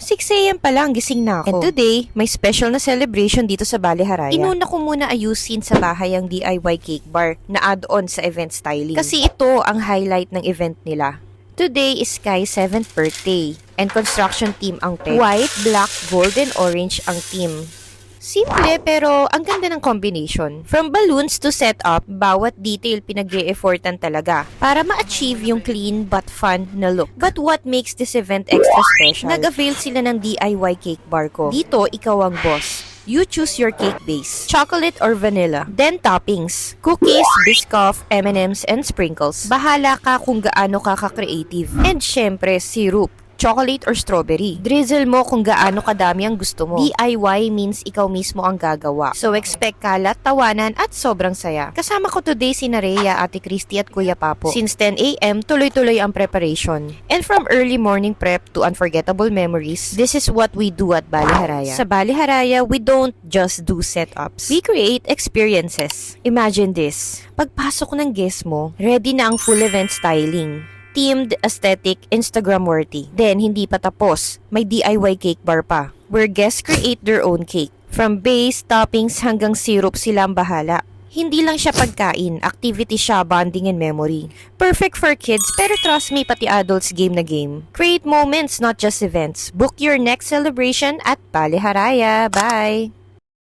6 a.m. pa lang, gising na ako. And today, may special na celebration dito sa Bale Haraya. Inuna ko muna ayusin sa bahay ang DIY cake bar na add-on sa event styling. Kasi ito ang highlight ng event nila. Today is Sky's 7th birthday and construction team ang peg. White, black, gold, and orange ang team. Simple pero ang ganda ng combination. From balloons to setup, bawat detail pinag-e-effortan talaga para ma-achieve yung clean but fun na look. But what makes this event extra special? Nag-avail sila ng DIY cake bar ko. Dito, ikaw ang boss. You choose your cake base, chocolate or vanilla. Then toppings, cookies, Biscoff, M&M's, and sprinkles. Bahala ka kung gaano ka ka-creative. And syempre, syrup. Chocolate or strawberry. Drizzle mo kung gaano kadami ang gusto mo. DIY means ikaw mismo ang gagawa. So expect kalat, tawanan at sobrang saya. Kasama ko today si Rhea, Ate Christy at Kuya Papo. Since 10 a.m., tuloy-tuloy ang preparation. And from early morning prep to unforgettable memories, this is what we do at Bale Haraya. Sa Bale Haraya, we don't just do setups. We create experiences. Imagine this. Pagpasok ng guest mo, ready na ang full event styling. Themed, aesthetic, Instagram-worthy. Then, hindi pa tapos. May DIY cake bar pa, where guests create their own cake. From base, toppings, hanggang syrup sila ang bahala. Hindi lang siya pagkain, activity siya, bonding and memory. Perfect for kids, pero trust me, pati adults game na game. Create moments, not just events. Book your next celebration at Bale Haraya. Bye!